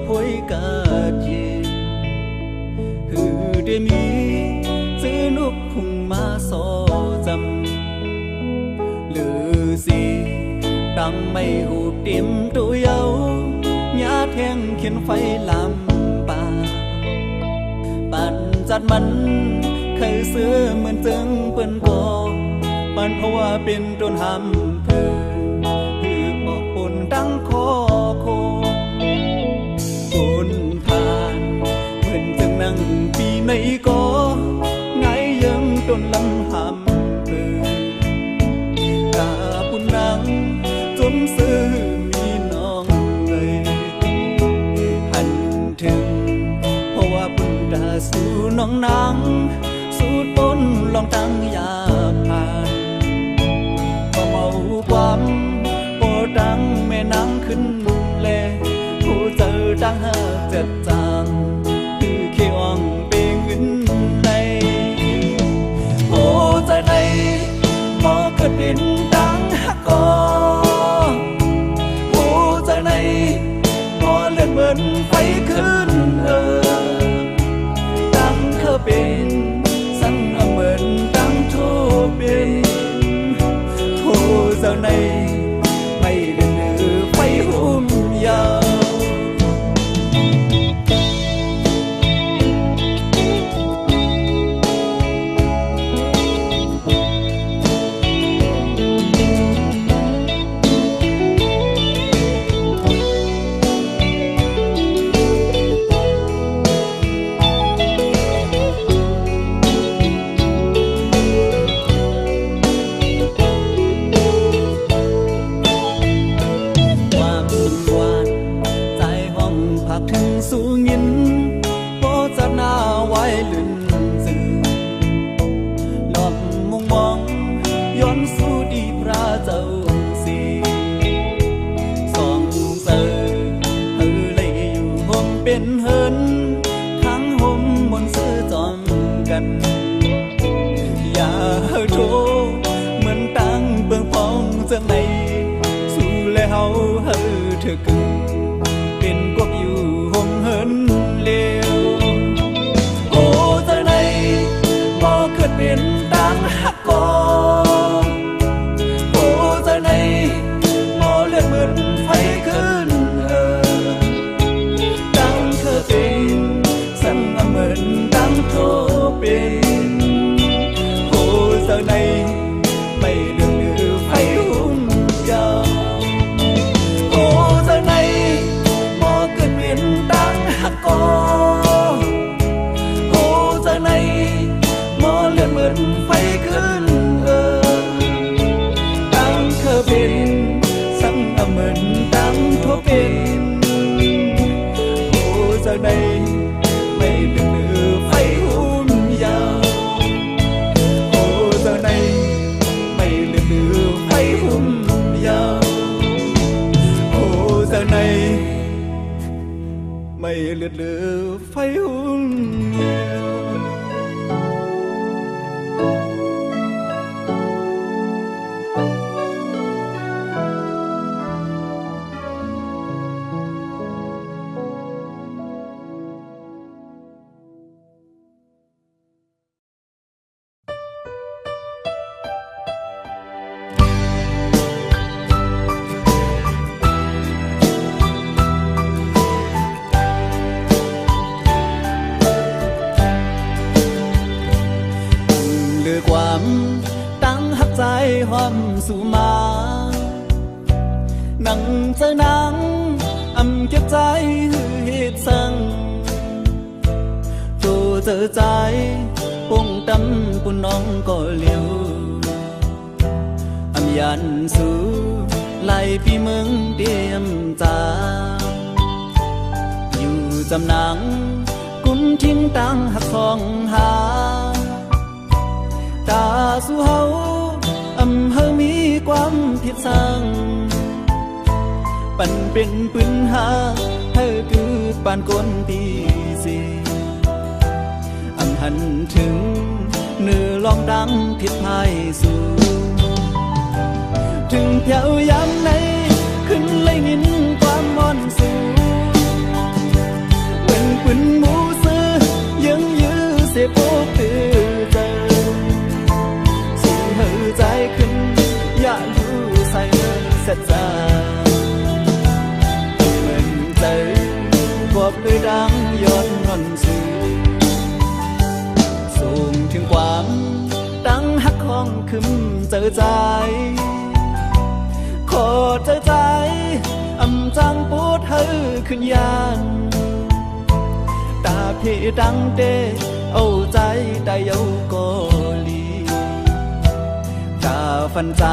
พวยกาเยฮือเดมีซื้อนุกหุงมาสอจำหรือสิดังไม่หูเต็มตัวเยาญาแทงเขียนไฟลำป่าปันจัดมันเคยเสื้อเหมือนจึงเปิ้นกอปันเพราะว่าเป็นต้นหำเพื่อฮือออกปนตั้งคอโคปนผ่านเหมือนจึงนั่งปีในก็ไงยังต้นลำหำเพื่อกาปุ่นนังจมซื้อมีน้องเลยหันถึงเพราะว่าปุ่นดาสู่น้องนางสู่ต้นลองตั้งยาผ่านก็เมาความโปดังแม่นางขึ้นแลผู้เจอดังหาเจ็ดจางคือเขียวงเปงเงินเลยโอ้ใจในมอเกิดเป็นดังฮักกอโอ้ใจในมอเลื่อนเหมือนไฟขึ้นดังเคยเป็นสั่งเหมือนดังโทเป็นโอ้ใจในไม่เลื่อนหรือไฟหุ่มยาวสู่ยินโปจะหน้าไว้ลื่นซื่อหลอบมุงมองย้อนสู่ดีพระเจ้าสีสองเจอเฮอเลยอยู่ห่มเป็นเฮินทั้งห่มบนซื้อจอมกันอย่าโทเหมือนตั้งเบื้องพองจังในสู่แล้วเฮอเธอกึ่งเป็นกบอยู่ห่มเฮินเลี้ยวโอ้ใจในมอเกิดเป็นดังฮักกอโอ้ใจในมอเลือดเหมือนไฟขึ้นดังเธอเป็นสั่งเหมือนดังโทเป็นโอ้ใจในไม่เลือดหรือไฟหุ่มยาวโอ้ใจในดังฮักกอโอ้ใจในมอเลือดเหมือนไฟขึ้นดังเคยเป็นสั่งเหมือนดังโทเป็นโอ้ใจในไม่เลือดหรือไฟหุ่มยาวโอ้ใจในไม่เลือดหรือไฟหุ่มยาวโอ้ใจในไม่เลือดเหลือไฟหุ่นเดียวความตั้งหักใจหอมสู่มานั่งเจอนังเก็บใจหือเหตุสั่งโจเจอใจปงตำปุ่นน้องก็เลี้ยวยันสู่ไล่พี่เมืองเตรียมจาอยู่จำนังกุมทิ้งตั้งหักของหาตาสู่เฮาเฮามีความผิดสั่งปั่นเป็นปืนหาเธอคือปานก้นตีสีหันถึงเนื้อลองดังผิดพายสู่ถึงแถวยามไหนขึ้นเลยยินความมอนสู กบเลยดังย้อนนอนสูสูงถึงความดังหักของคึมเจอใจขอเจอใจอำจังปูดเธอขึ้นยานตาพี่ดังเดเอาใจได้เอาโกลีตาฝันใจ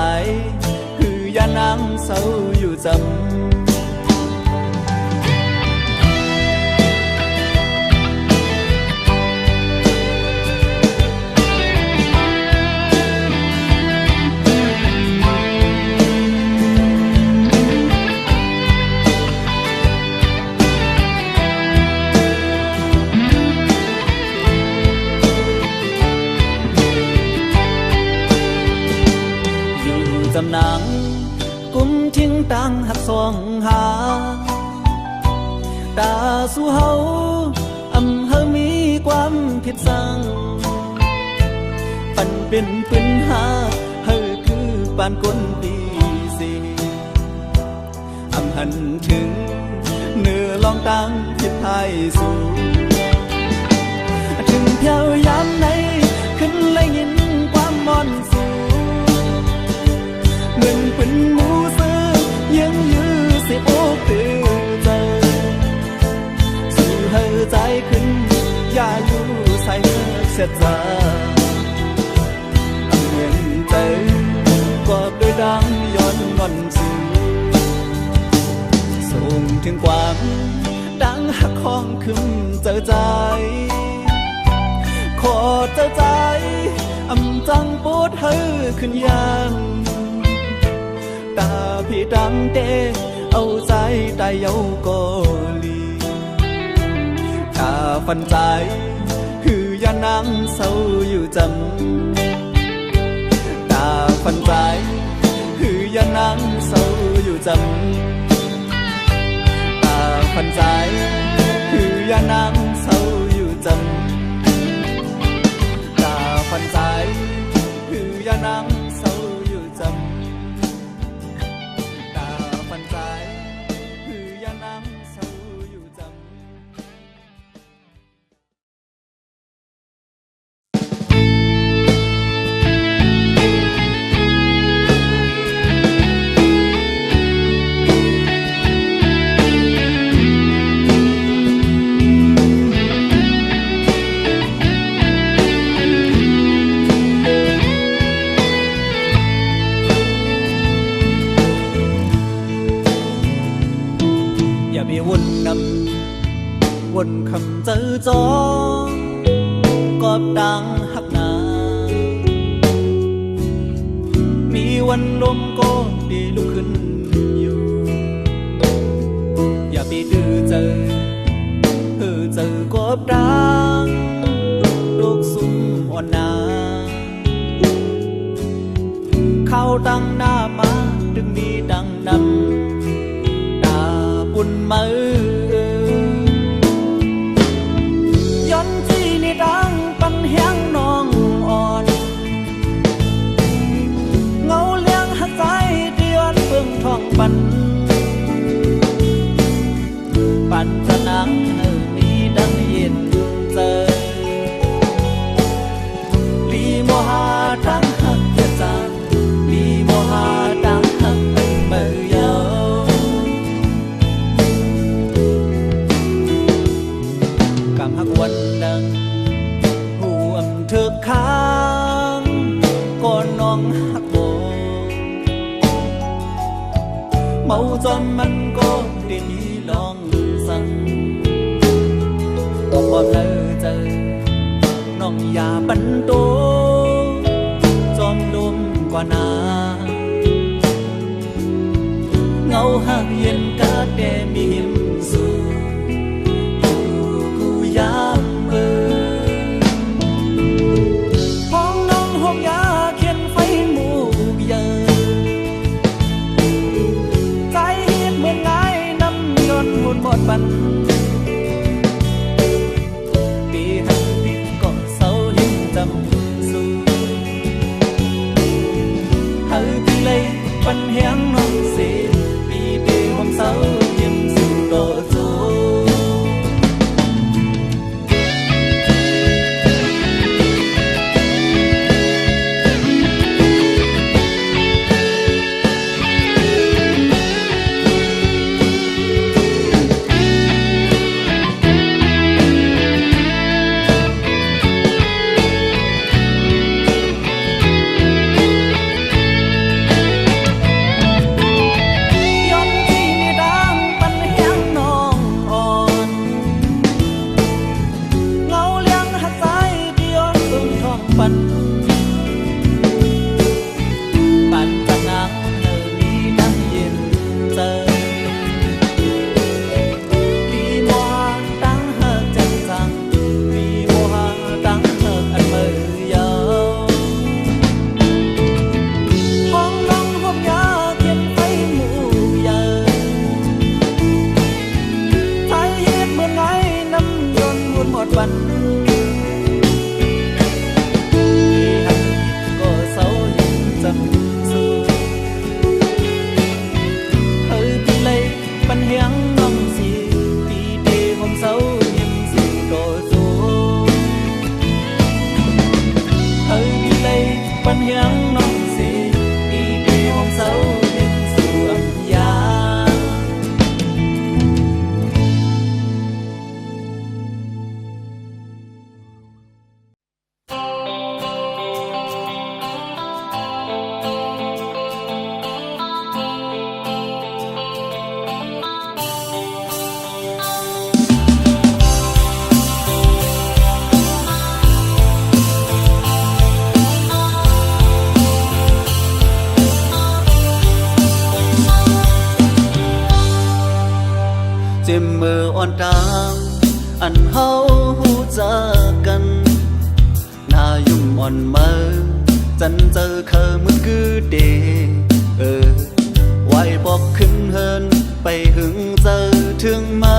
คือยานางเศร้าอยู่จำจำนังกุมทิ้งตังหักสองหาตาสู่เฮาเฮามีความผิดสั่งปันเป็นปืนหาเฮาคือปานก้นปีสีหันถึงเนื้อลองตังผิดไทยสู่ถึงเพียวยามไหนขึ้นเลยยินความมอนสู่เหมือนเป็นหมูซื้อยังยื้อสิโอ้ตื่นใจสู่เฮอใจขึ้นอย่าอยู่ใส่เสียใจเหมือนใจกอบโดยดังย้อนงอนสู่ส่งถึงความดังหักของขึ้นเจอใจขอเจอใจจังปวดเฮอขึ้นยานตาพี่ดังเตเอาใจได้เอาโกลีตาฝันใจคือยานางเศร้าอยู่จำตาฝันใจคือยานางเศร้าอยู่จำตาฝันใจคือยานางเศร้าอยู่จำตาฝันใจคือยานางเศร้าอยู่จำวนคำเจอจอกอบดังหักหนามีวันลมก็ดีลุกขึ้นอยู่อย่าไปดื้อเจอกอบดังลูกสุ่มอ่อนนาเข้าตั้งหน้ามาดึงมีดังนำตาบุญมือดังปันแห้งน้องอ่อนเงาเลี้ยงหักใจเดือนเบิ่งท้องปันจะนังมีดังเย็นเจอลีโมหาดังหักเกียจานลีโมหาดังหักเป็นเมื่อยาวกำหักวันดังเธอค้างก่อนน้องหักโบเมาจนมันก็ได้มีลองสั่งบอกว่าเธอเจอน้องอย่าบันโตจอมลมกว่านาเงาหักเย็นกะแต่มีหิมสู่อยู่กูยามยาเขียนไฟหมู่เยอะใจเห็นเหมือน หมดวันที่หันก็เศร้ายังจำสู้เฮ้ยพี่เลยปัญหาน้องสิตีเดผมเศร้ายังสิโดโซเฮ้ยพี่เลยปัญหาน้องสิตีเดผมเศร้ายังสิอับยาเจ็บมืออ่อนตางอันเฮาหูจักกันหน้ายุ่มอ่อนเมื่อจันเจอเคยมือคือเดไว้บอกขึ้นเฮินไปหึงเจอถึงมา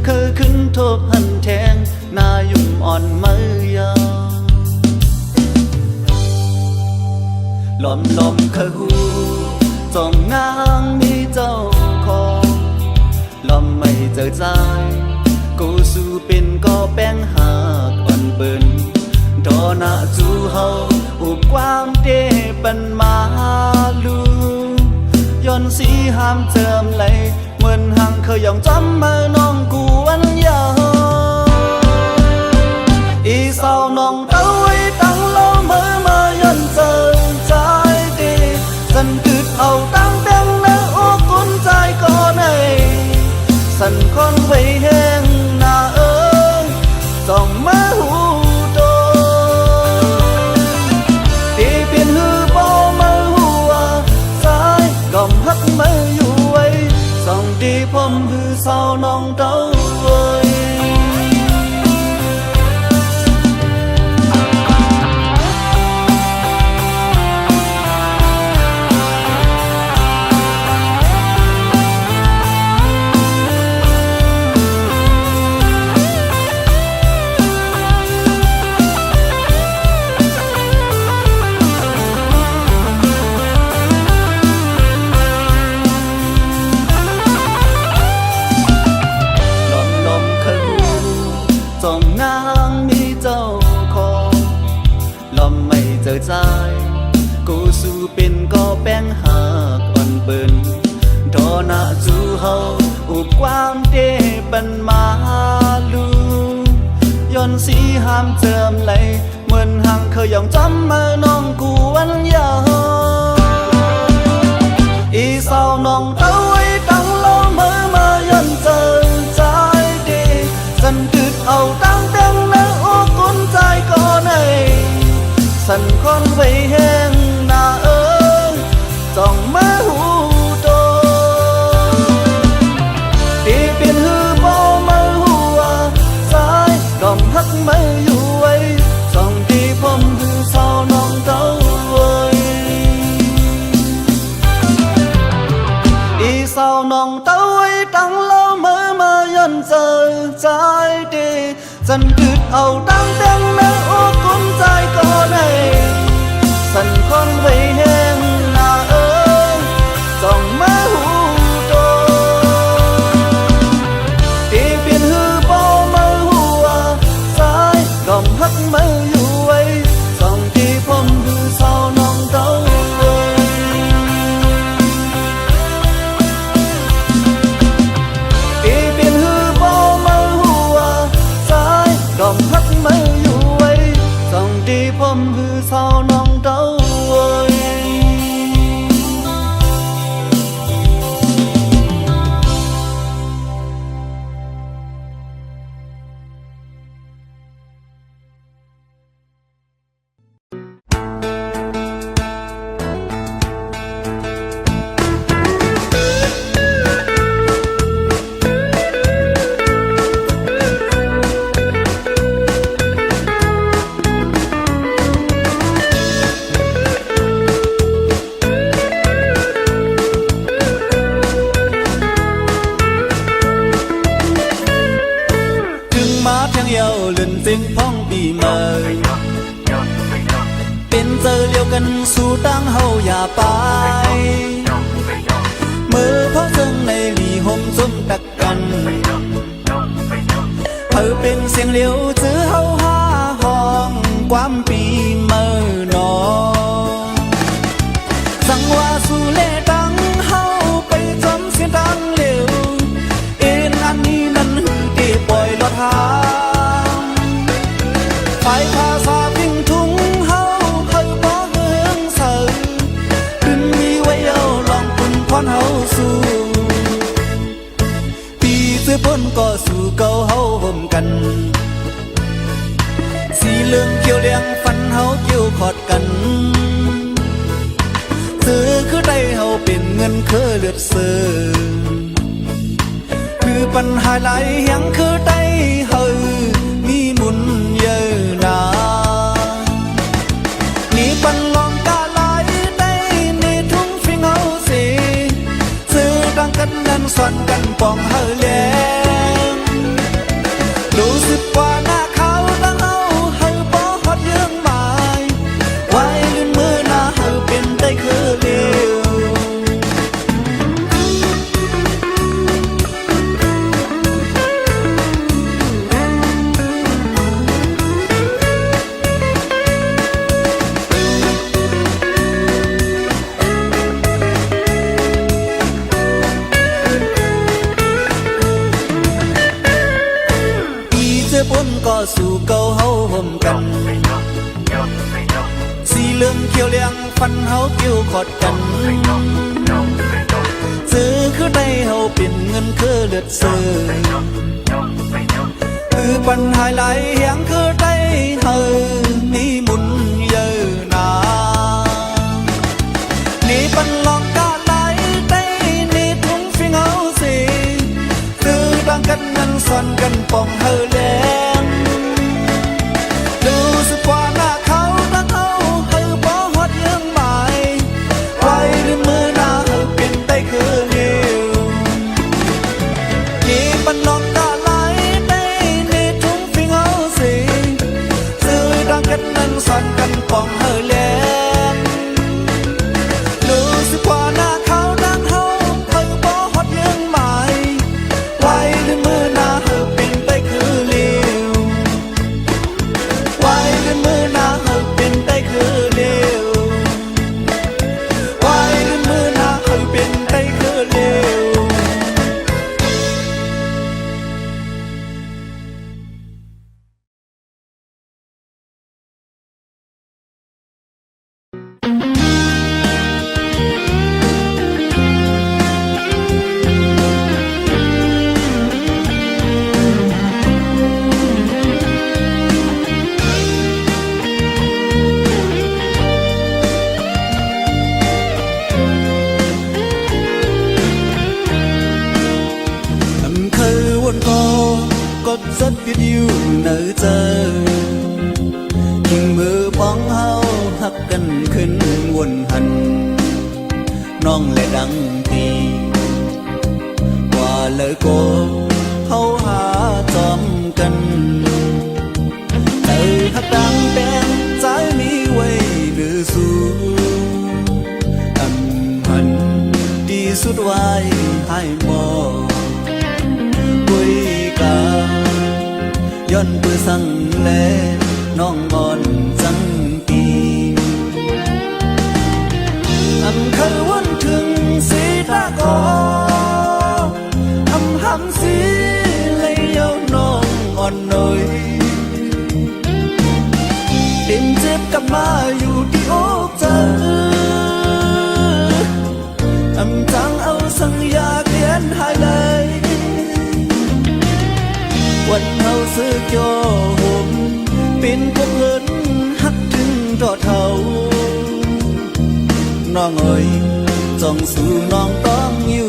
เคยขึ้นทบหันแทงหน้ายุ่มอ่อนเมื่อยาลมเคยหูจ้องนางมีเจ้าของลมไม่เจอใจกูสู้เป็นก็แป้งหักอ่อนเบิ่นดอหน้าจูเฮาอุบความเดปันมาลูย้อนสีห้ามเจิมเลยเหมือนหังเคยยองจำมาน้องกูวันยาอีสาวน้องเต้าไว้ตั้งโลมือมาย้อนเจอใจดีสันกึดเอาตั้งเต็งเนื้อโอ้กุนใจก่อนไอสันคนไว้แห้งหน้าจ้องมาหูโดตีเปลี่ยนหือบ่มาหัวซ้ายก่อมฮักมาอยู่ไว้ส่องตีผมหือสาวน้องเต้าไว้เจอใจกูสู้เป็นก็แป้งหักอ่อนเบิ่นดอหน้าจูเฮาอุบความเดปันมาลูย้อนสีห้ามเจิมเลยเหมือนหังเคยยองจำมาน้องกูวันยาอีสาวน้องเต้าไว้ตั้งโลมือมาย้อนเจอใจดีสันกึดเอาตั้งเต็งเนื้อโอ้กุนใจก่อนไอสันคนไว้แห้งหน้าจ้องมาหูโตตีเปลี่ยนหือบ่มาหัวซ้ายก่อมฮักมาอยู่ไว้ส่องตีผมหือสาวน้องเต้าไว้อีสาวน้องเต้าไว้ตั้งเล่ามาย้อนเจอใจดีสันกึดเอาตั้งเต็งเนื้อโอ้กุนใจก่อนไอสันคนไว้แห้งหน้าจ้องมาหูโตตีเปลี่ยนหือบ่มาหัวซ้ายก่อมฮักมาอยู่ไว้ส่องตีผมหือสาวน้องเต้าไว้ตีเปลี่ยนหือบ่มาหัวซ้ายก่อมฮักมา งเยาเลื่อนเสียงพ้องปีเมื่อเป็นเจอเลียวกันสู่ตั้งเฮาอย่าไปเมื่อเพราะซึ่งในหลีห่มส้มตักกันเธอเป็นเสียงเลียวจื้อเฮาห้าห้องความปีเมื่อนอสังว่าสู่เล่ตังเฮาไปจำเสียงตังเลียวเอ็นอันนี้นั้นหือที่ปล่อยลอดหางไปภาษาพิงทุงเฮาเฮาบ่เฮืองเสือขึ้นมีไว้เอาลองปุ่นพรเฮาสู่ปีเสื้อพ้นก็สู่เก่าเฮาห่มกันสีเหลืองเขียวแดงฟันเฮาเกี่ยวขอดกันซื้อคือได้เฮาเป็นเงินคือเลือดเสือคือปัญหาหลายอย่างคือได้เฮามีหมุนเยอะนานี่ปันลองกาหลายได้ในทุ่งฟิงเฮาสิซื้อดังกันนั้นสอนกันปองเฮาแลงรู้สึกว่าหน้าเขาตั้งเอาเฮาบ่ฮอดยังหมายไว้ลืมมือหน้าเฮาเป็นได้คือเดียวพ้นก็สู่เก่าเฮาห่มกันสีเหลืองเขียวเหลืองฟันเฮาเกี่ยวขอดกันซื้อคือได้เฮาเป็นเงินคือเลือดเสือคือปัญหาหลายอย่างคือได้เฮามีหมุนเยอะนานี่ปันลองกาหลายได้นี่ทุ่งฟิงเฮาสิคือดังกันนั้นสอนกันปองเฮาแลสอนกันปองเฮาแลนรู้สึกว่าหน้าเขาดังเฮาเฮาบ่ฮอดยังหมายไว้ในมือหน้าเฮาเป็นไปคือเลียวไว้ในมือหน้าเฮาเป็นไปคือเลียวไว้ในมือหน้าเฮาเป็นไปคือเลียวrất biết yêu nở chờ nhưng mơ bóng hao hấp cần khinh nguồn hận non lệ đắng thì qua lời cô hao hà tóm cần từ hấp đắng đen trái mi quay đưa du âm hận đi suốt vai hai mò quay cảย้อนเพื่อสั่งแลน้องบอนจังปีอันเคยวันถึงสีตาคอทำหำสีเลยเยาน้องอ่อนหน่อยเต็มเจ็บกลับมาอยู่ที่อกเจออำจังเอาสัญญาเขียนให้เลยวันเฮาซื้อโจมเป็นพวกเงินหักถึงรอเท่าน้องเอ๋ยจ้องสู่น้องต้องยื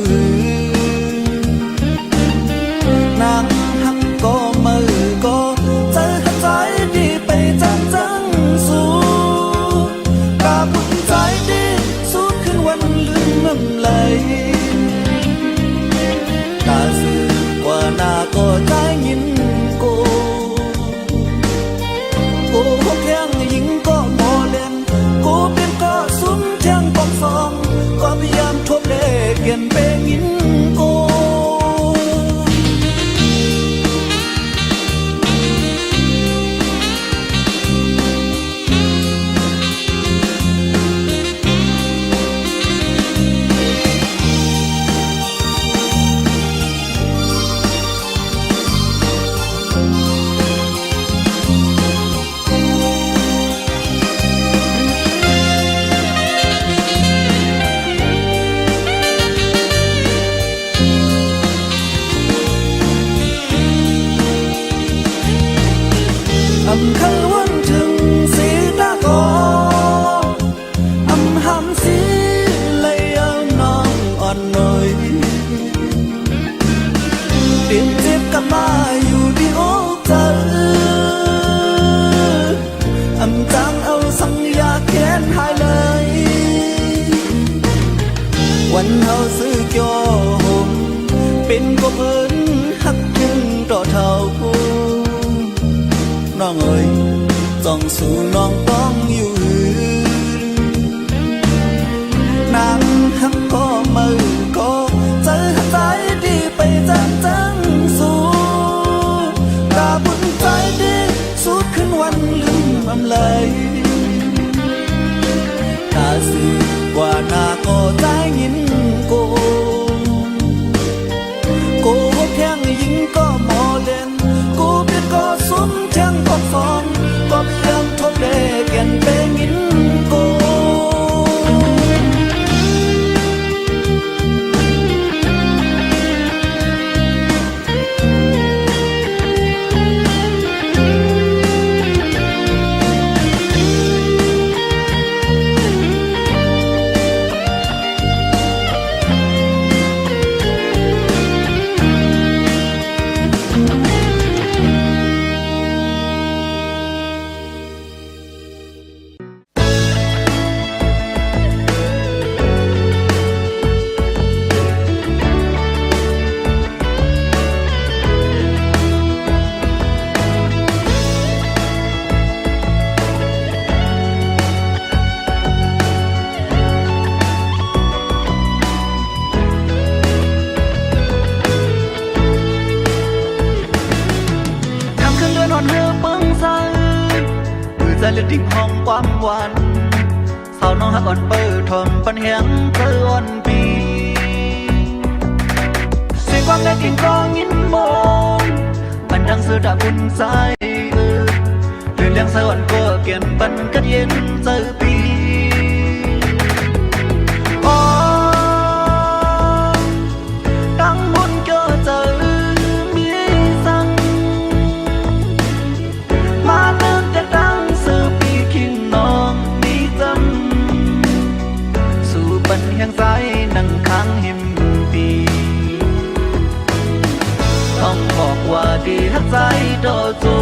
นนางหักก็มือก็เจอหักใจดีไปจังจังสู้กาบุญใจดีสู้ขึ้นวันลืมน้ำไหลกาซื้อกว่าหน้าก็ใจยินโก เจ็บกลับมาอยู่ที่อกเธออำจังเอาสัญญาแค้นหายเลยวันเฮาซื้อเกี่ยวห่มเป็นก็เพิ่นหักจึงต่อเท่าผู้น้องเอ๋ยจ้องสู่น้องต้องอยู่นางหักก็มือก็เจอใจดีไปจังจังสู่ตาบุญใจดีสุดขึ้นวันลืมอำเลยตาสื่อกว่าหน้าก็ใจยินโกแท่งยิงก็หมอเล่นกูเปียก็สุนแท่งก็ฟองก็เพียงทบเล่แก่นเปงินโกเลือดดิ่งห้องความหวานสาวน้องหักอ่อนเปิดทอมปันเฮียงเธออ่อนปีเสียงความได้กิ่งกองยินมองมันดังเสือดาบุญใจเรื่องเลี้ยงเสืออ่อนก็เกี่ยนปันกัดเย็นเจอปีดังบุญเกี่ยวเจอมีสั่งมาเลิกจะดังปันเฮียงซ้ายนั่งค้างหิมปีต้องบอกว่าดีหักใจดอจู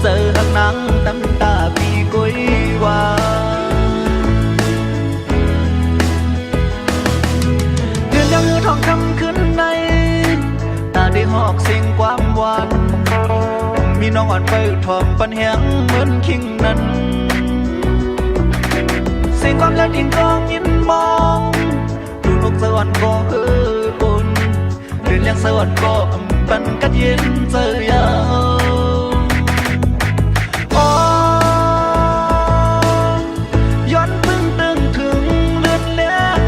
เจอหักนังน้ำตาปีกุยว่าเดือนยังทองคำขึ้นในตาได้หอกเสียงความหวานมีน้องอ่อนไปทอมปันเฮียงเหมือนคิงนั้นเสียงความและดิ่งกองยินมองดูนกสวรรค์ก็เฮือบุญเรื่องเลี้ยงสวรรค์ก็อำปันกัดเย็นเจอยาวย้อนพึ่งตึงถึงเลือดเลี้ยง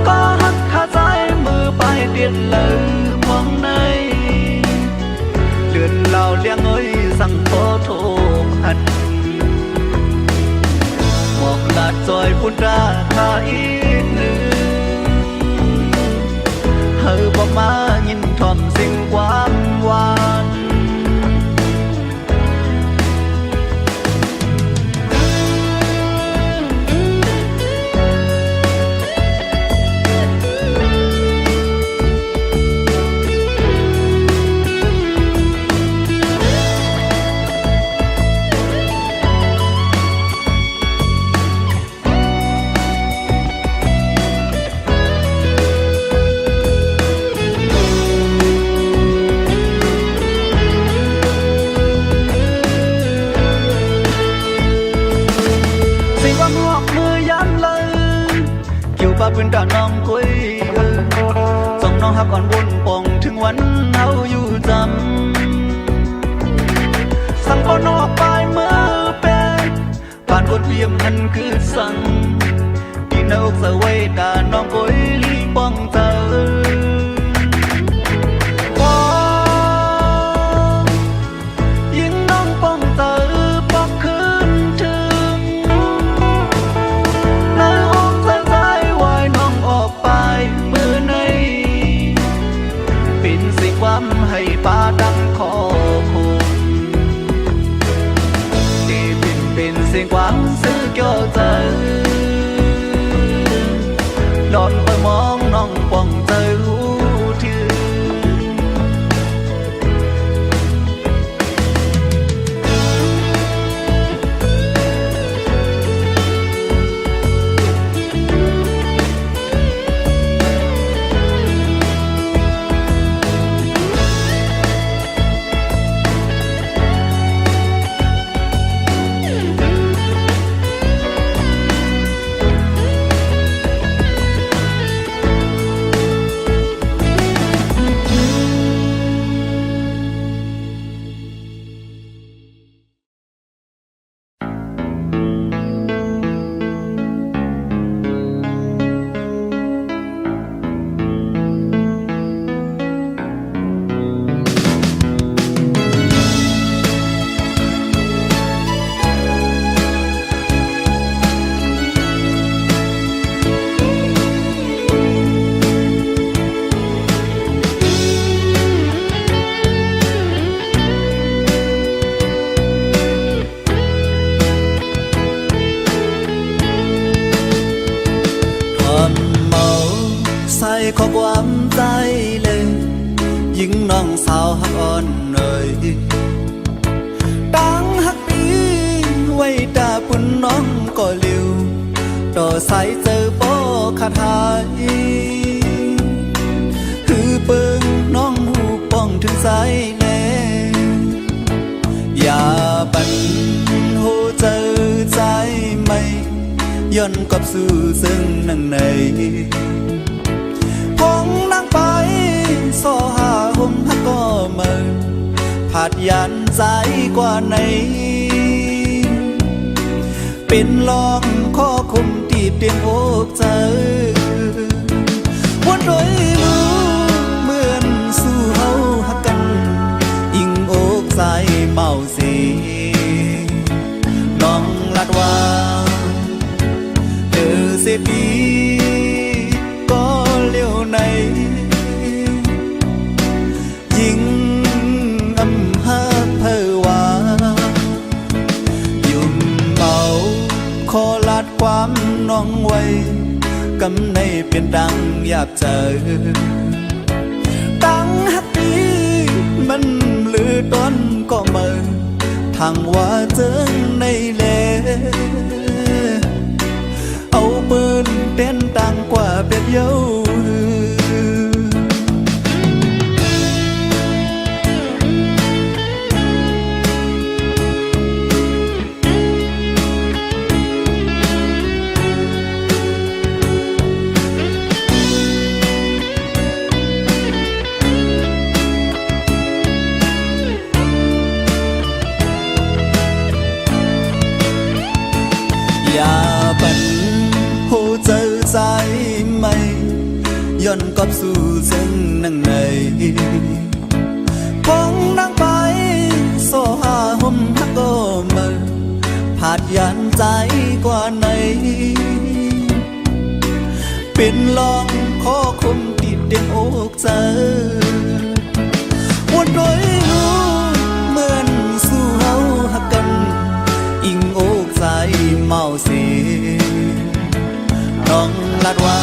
ก็หักขาใจมือไปเดียดเลยมองในเลือนเหล่าเลี้ยงสั่งขอโทษหันมองลาดจอยพุ่นราคาอีกหนึ่งเฮอบ่มายินทอมสิ่งความหวานป้าพื้นด่านน้องคุยส่งน้องหักอ่อนบุญปองถึงวันเฮาอยู่จำสั่งปอนออกไปเมื่อเป็นผ่านบทเวียมนั้นคือสั่งที่นอกสะไว้ด่าน้องคุยลีป้องเจอยิงน้องป้องเจอปอกคืนถึงในห้องใจวายน้องออกไปเมื่อในเป็นสิ่งความให้ป้าดังขอคุณที่เป็นสิ่งความซื้อเกี่ยวใจ มองน้องป้องใจรู้ที่ขอความใจเลยยิ่งน้องสาวหักอ่อนเอ่ยตั้งหักปีไว้ตาปุ่นน้องก็เร็วต่อสายเจอบ่ขาดหายคือเปิงน้องหูป้องถึงสายแน่อย่าปันโหเจอใจไม่ย้อนกลับสู่ซึ่งนั่งในคงนั่งไปสอหาห่มหักก็เมินผาดยันใจกว่าไหนเป็นลองข้อคุมตีบเตียงอกเจอวันโดยรู้เหมือนสู้เฮาหักกันอิงอกใจเมาสีน้องลัดว่าเธอเสียปีก็เลี้ยวในยิ่งอำหาเพอว่ายุ่มเมาขอลาดความน้องไว้กำในเป็นดังอยากเจอตั้งหักปีมันลือต้นก็เมินทางว่าเจอในเลเอาปืนเต้นต่างกว่าเป็ดเย้าอย่าปันโหเจอใจไม่ย้อนกลับสู่ซึ่งนั่งในคงนั่งไปโซหาห่มหักก็เมินผาดยันใจกว่าไหนเป็นลองข้อคมติดเตียงอกเจอวันโดยรู้เหมือนสู้เฮาหักกันอิงอกใจเมาสีน้องลัดว่า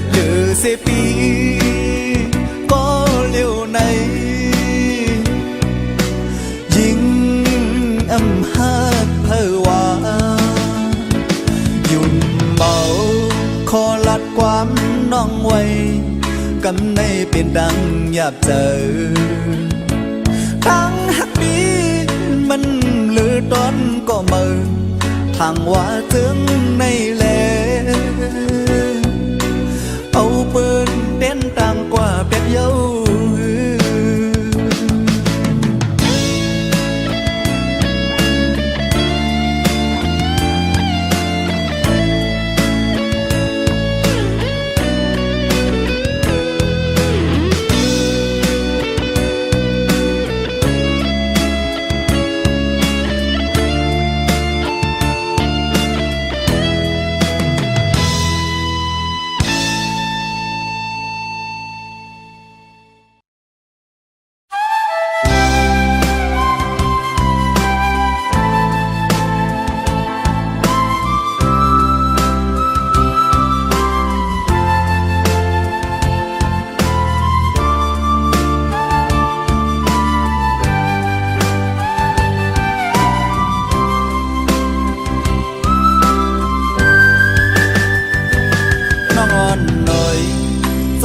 เหลือเสียปีก็เลี้ยวในยิ่งอำหาเพอว่ายุ่นเมาขอลัดความน้องไว้กำในเป็นดังอยากเจอตั้งหักปีมันลือต้นก็เมินทางว่าถึงในแลเอาปืนเต้นต่างกว่าเป็ดเย้า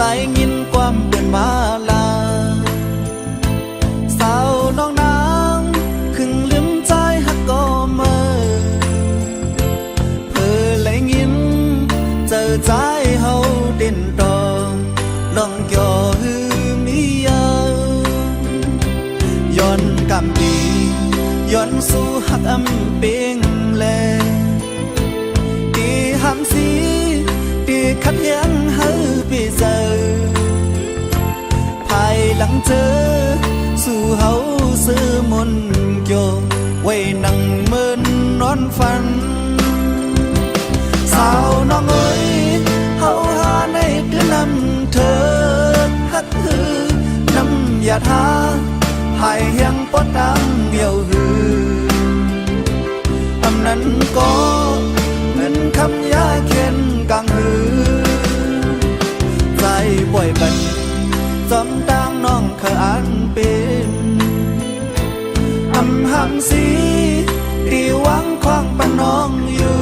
ใจยินความเดินมาลาสาวน้องนางครึ่งลืมใจฮักก็เมื่อเพื่อเลยยินเจอใจเฮาเด่นดองลองย่อฮือมีเยอะย้อนกำดีย้อนสู้ฮักอำเปียงแลดีหำสีดีขัดยังเฮาไปเจอภายหลังเจอสู่เฮาซื้อมนโยไว้นั่งเมินนอนฝันสาวน้องเอ้ยเฮาหาในคือนำเธอฮักฮือนำอย่าท้าหายยังปอดังเดียวฮืออำนั้นก็เงินคำยาเข็นกังฮือใจป่วยบันจอมดังน้องเคยอ่านเป็นอำหำสีที่หวังคว้างปนน้องอยู่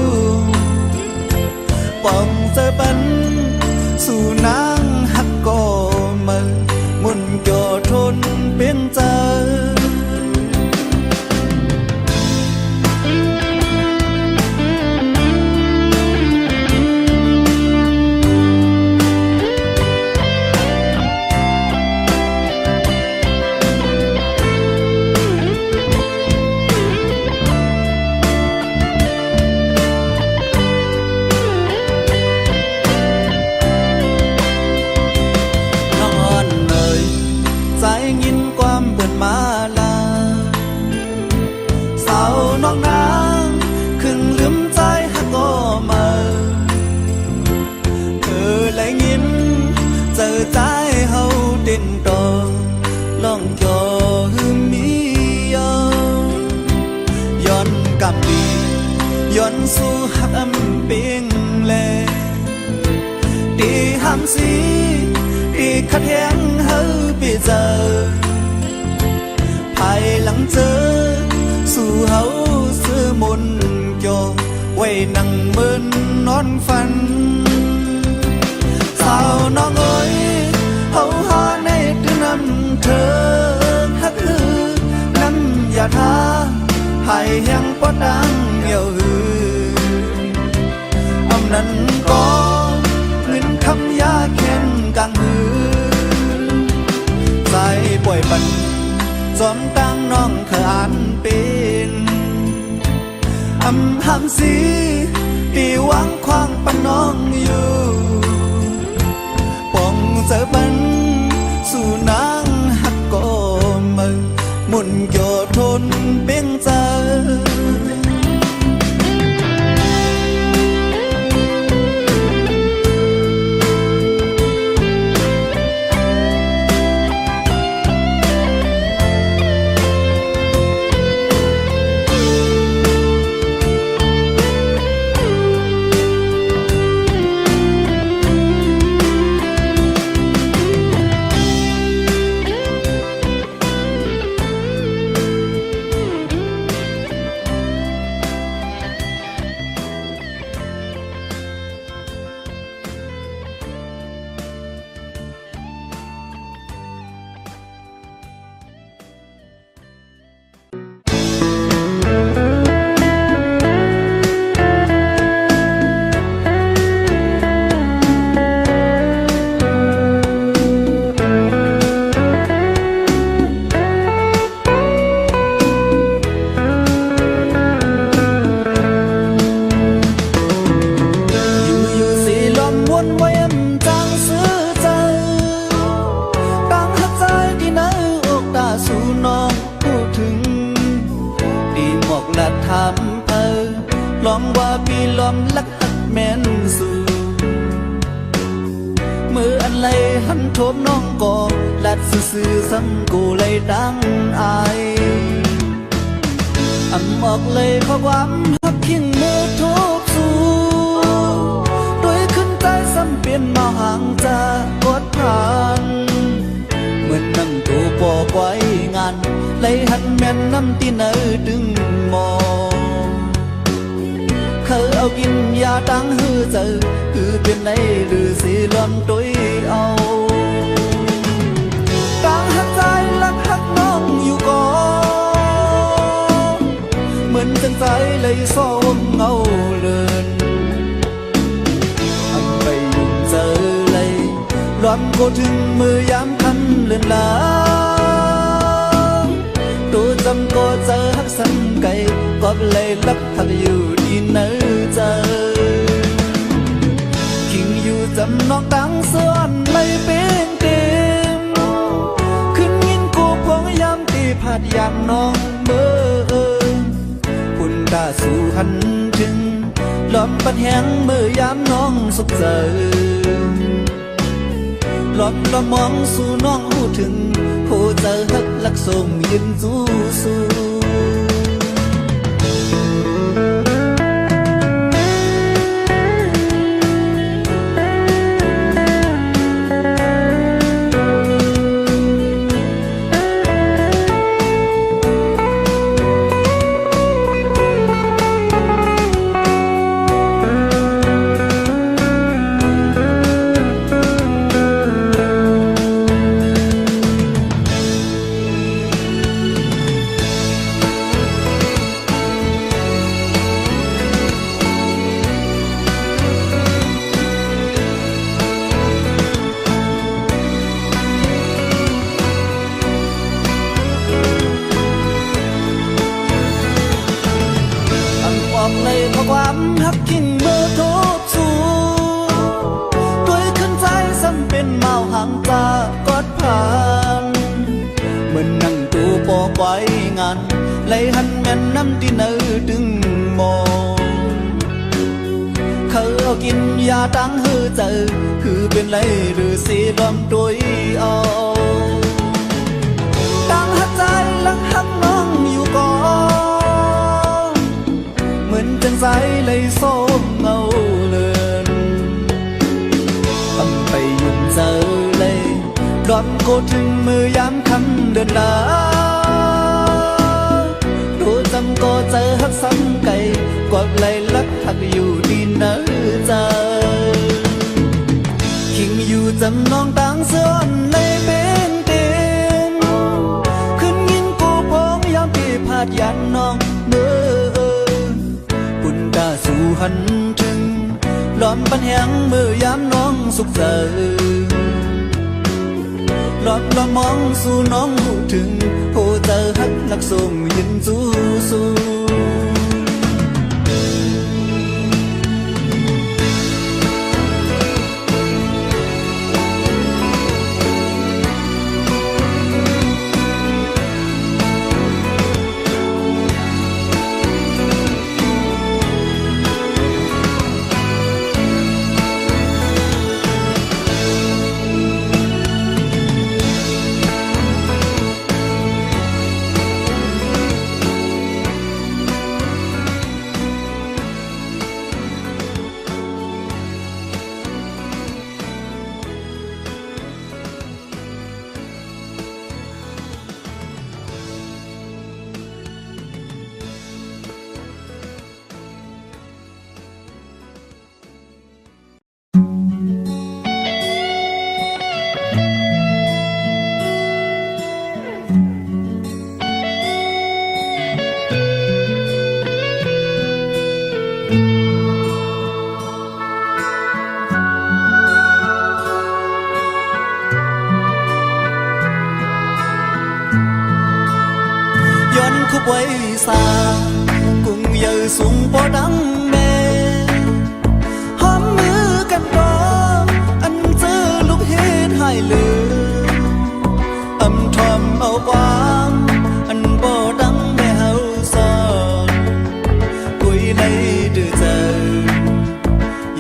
ป้องเจอปันสู่นางฮักก็มือมุนโยทนเป็นเจอน้องนางครึ่งลืมใจฮักก็มาเธอเลยยินเจอใจเฮาเด่นดองลองย่อฮือมีย้อนกำดีย้อนสู้ฮักอำเปียงแลดีหำสีดีขัดแย้งเฮาไปเจอภายหลังเจอสู่เฮาซื้อมนโยไว้นั่งเมินนอนฝันสาวน้องเอ้ยเฮาหาในคือนำเธอฮักฮือนำอย่าท้าหายยังปอดังเดียวฮืออำนั้นก็เงินคำยาเข็นกังฮือใจป่วยปันจอมตั้งน้องเคยอ่านเป็นอำหำสีที่หวังคว้างปนน้องอยู่ป้องเจอบันสู่นางฮักก็มือมุนโยทนเปียงเจอถามเธอลองว่าพี่ลองลักหักแม่นสู่มืออันไรหันโทมน้องก็ลัดซื่อๆซ้ำกูเลยดังอายอำออกเลยเพราะความหักเพียงมือทุบสู่ด้วยขึ้นใจซ้ำเปลี่ยนมาห่างจากกดผ่านเหมือนนั่งตัวปอกไว้งานเลยหันแม่นน้ำตีเนอดึงมองเคยเอากินยาตั้งหือเจอคือเป็นในหรือสีล้อมตัวเอา lấy xô ngâu lượn anh bay dùng giờ lấy loạn cô thương mưa dám khăn lên lá tôi dâm có giờ hắc sân cây có lấy lắc thật yêu đi nơi giờ kinh yêu dâm nó đáng xưa anh mây bên đêmขึ้นยินกูพงยามตีผาดยามน้องเมื่อคุณตาสู่หันถึงล้อมปันแหงเมื่อยามน้องสุขเจอล้อมละมองสู่น้องหูถึงหูเจอฮักลักส่งยินสู้สู้เลยเพราะความฮักกิ่งเมื่อทบสู่ด้วยขึ้นใจซ้ำเป็นเมาห่างตากอดผ่านเหมือนนั่งตัวปอไว้งานเลยหันแม่นน้ำที่เนื้อดึงมองเขาเอากินยาตั้งหือเจอคือเป็นไรหรือสีลมตัวเอาตั้งหักใจลังหักน้องอยู่ก่อนเหมือนจังใจเลยส้มเงาเลือนทำไปยุ่งเจอเลยรอนโกถึงมือยามคำเดินลาดูจำก็เจอหักซ้ำไก่กวาดเลยลักหักอยู่ดีเนื้อเจอคิงอยู่จำน้องต่างเสื้อเลยเป็นเต็มขึ้นยินกูพงยามที่พาดยันน้องเมื่อสู่หันถึงล้อมปันแหงเมื่อยามน้องสุขเจอล้อมละมองสู่น้องหูถึงโหเจอฮักนักส่งยินสู้สู้khúc quay xa cùng giờ xuống bỏ đắng mê hóm mưa cam đó anh giữ lúc hết hai lửa âm thầm âu quang anh bỏ đắng mê hao son cuối lấy đưa giờ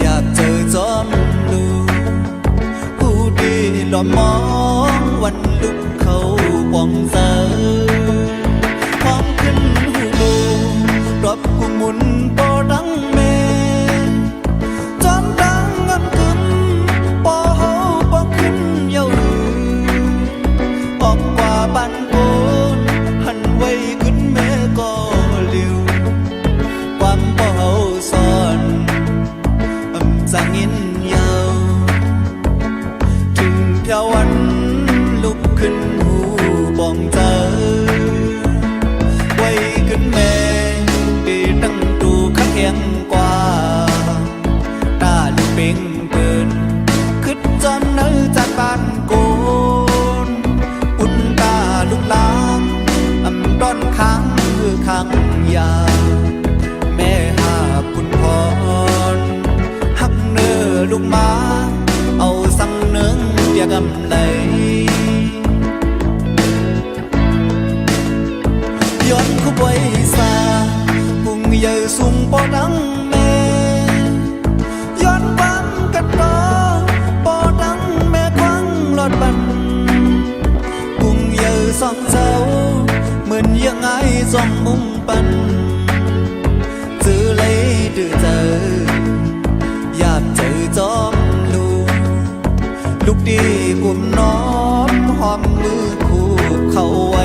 dạp chờ gió lưu khu đi lo mongวันลุกเขาปองเจอรับกุมุนปอดังเมจอนดังงำกึมปอเฮาปอขึ้นเยาลือออกกว่าบ้านโกนหันไว้ขึ้นแม่ก็เลี้ยวความปอเฮาซ่อนจางยินยาวถึงเพียววันลุกขึ้นหูบองเจอไว้ขึ้นแม่ตั้งตัว ตียกำไรย้อนคุบไว้ซาพุงใหญ่สูงปอดังแม่ย้อนความกันต่อปอดังแม่ควังหลอดบันพุงใหญ่สองเจ้าเหมือนยังไงจ้องมุงปันจื้อเลยดื้อเจออยากเจอจอมลูกดีกุมน้อมหอมมือคู่เข้าไว้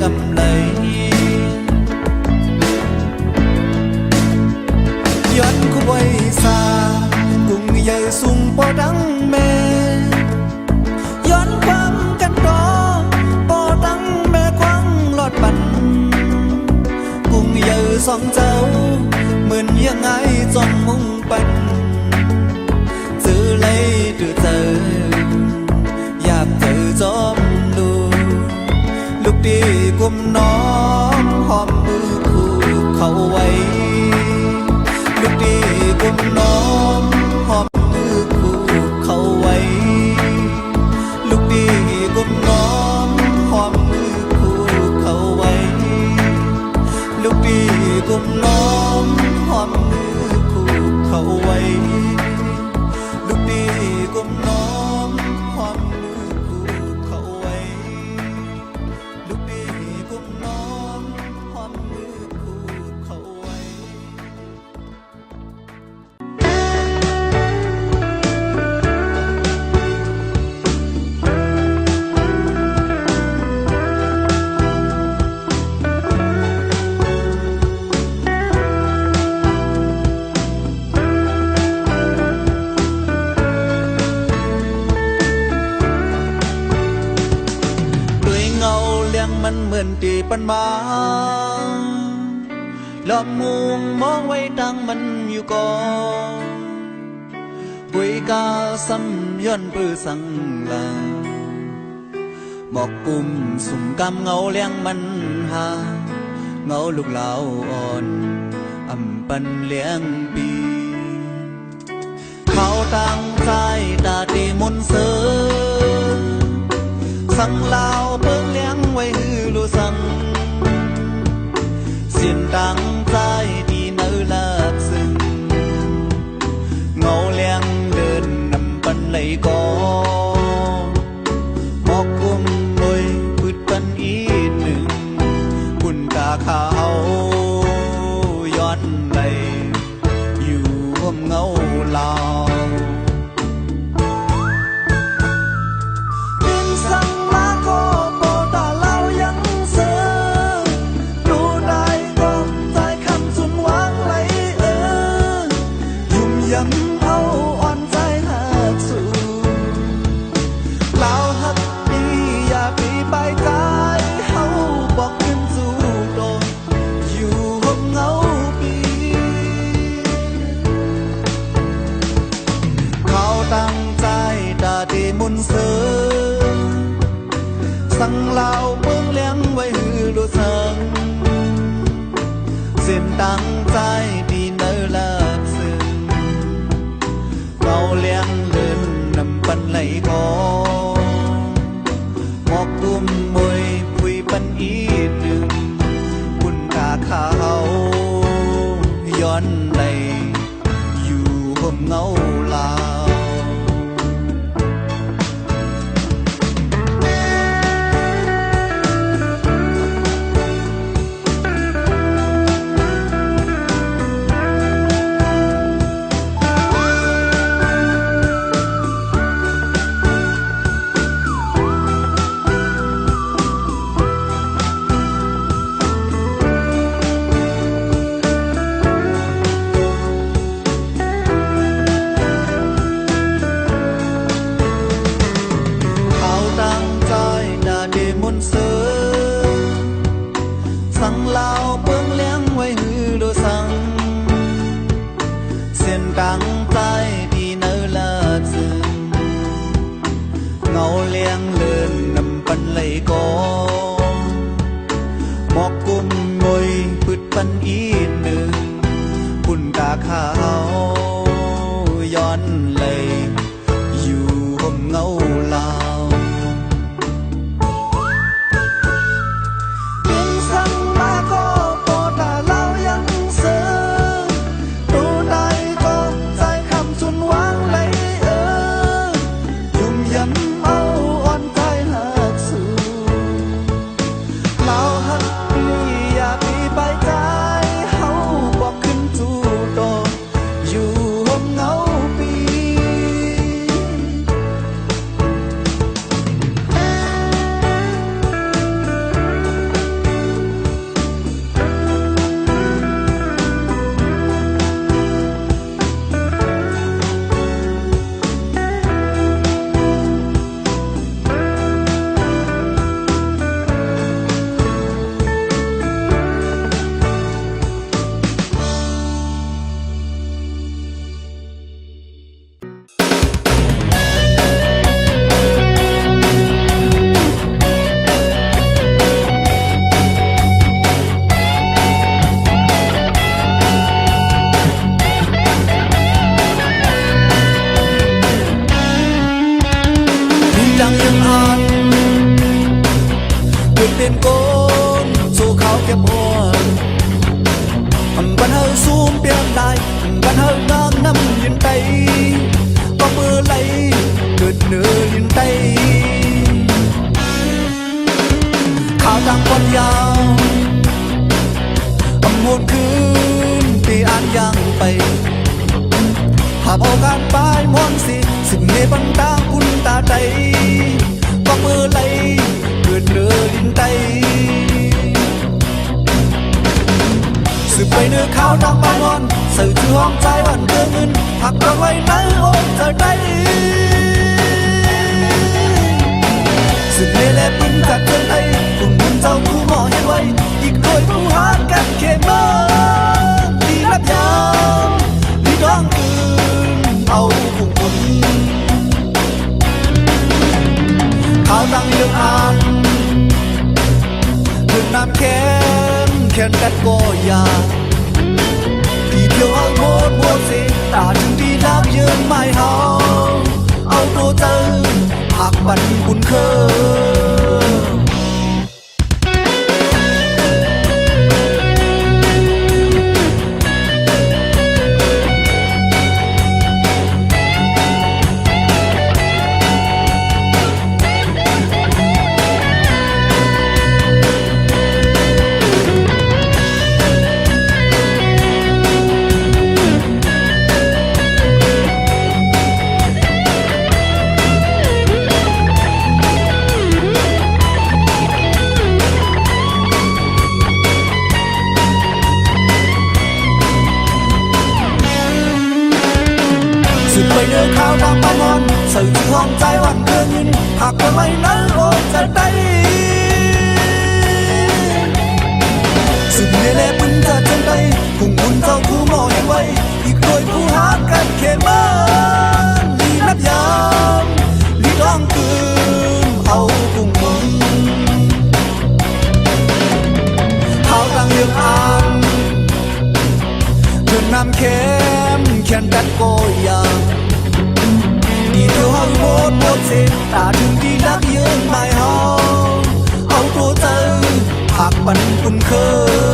กำไรย้อนคุบไว้ซากุ้งใหญ่สูงปอดังแม่ย้อนความกันต่อปอดังแม่ควังหลอดบันกุ้งใหญ่สองเจ้าเหมือนยังไงจ้องมุงปันจื้อเลยดื้อเจออยากเจอจอมลูกดีกุมน้อมหอมมือคู่เข้าไว้ลูกดีกุมน้อมหอมมือคู่เข้าไว้ลูกดีกุมน้อมหอมมือคู่เข้าไว้ลูกดีกุมน้อมหอมมือคู่เข้าไว้ลูกดีกุมน้อมหอมมือคู่เข้าไว้ลูกดีกุมน้อมหอมมือคู่เข้าไว้ มันเหมือนตีปันมาหลอมมุงมองไว้ดังมันอยู่ก่อนปุยกาซ้ำย้อนปื้อสังลาหมอกปุ่มสุ่มกำเงาเลี้ยงมันหาเงาลูกเหลาอ่อนอำปันเลี้ยงปีเขาตั้งใจตาตีมุนเสือสังลาวเพิ่งเลี้ยงไว้ฮือลูสังเสียนดังใจดีเนื้อลับซึ้งเงาเลี้ยงเดินนำปันไหลก่อหมอกกุมบอยพืดปันอีกหนึ่งคุณกาขาวย้อนไหลอยู่ร่วมเงาลาว ตั้งใจดีเนอเลิกซึ้งเราเลี้ยงเลื่นนำปันไหลกอหมอกกุมมวยคุยปันอีหนึ่งคุณกาเขาย้อนไหลอยู่ห่มเงาลาวสั่งลาวเปิ้งเลี้ยงไว้หือโดสั่งเส้นตั้งใจดีเนอเลิศซึ้งเงาเลี้ยงเลื่อนนำปันไหลกอหมอกกุมมวยพืดปันอีหนึ่งปุ่นกาขาวย้อนไหลอยู่ห่มเงาลาวเต้นโกนสู่เขาเก็บหัวบันเฮาซูมเปลี่ยนได้บันเฮางามน้ำยินไตก็มือไหลเกิดเนื้อยินไตข่าวดังวันยาวมวนคืนตีอ่านยังไปหากโอกาสปลายมวนสิสิ่งในบังตาคุณตาใจก็มือไหลเกิดเนื้อดินไตสืบไปเนื้อข้าวดำบางอนสื่อชื่อห้องใจวันเกินเงินหักเราไว้ในโอนเธอได้สืบเล่เล่ปืนจากเกินไอคุณมุนเจ้าผู้หมอเห็นไว้อีกโดยผู้หากันเขมมาดีรับยามดีร้องคืนเอาผู้คนข่าวดังเรื่องอ่านเรื่องน้ำแข็งแข็งกัดก็ยาที่เที่ยวเอาโมดมัวสิตาถึงดีน้ำยืนไม่หาเอาตัวเจอหักบันบุญเคยไปเนื้อข้าวดำบางอนสื่อชื่อห้องใจวันเกินเงินหากคนไม่นั้นโอนจะได้สุดเล่ๆปืนจะจังใดพุ่งบุญเจ้าผู้หมอเห็นไว้อีกโดยผู้หากันเขมมาลีนับยามลีร้องคืนเอาพุ่งบุญข่าวดังเรื่องอ่าน ำเข้มเขียนกันโกยาดีเดียวเฮาหมดสิ้นตาถึงที่นักยืนไม่เฮาเอาตัวเจอผักปันคุณเคย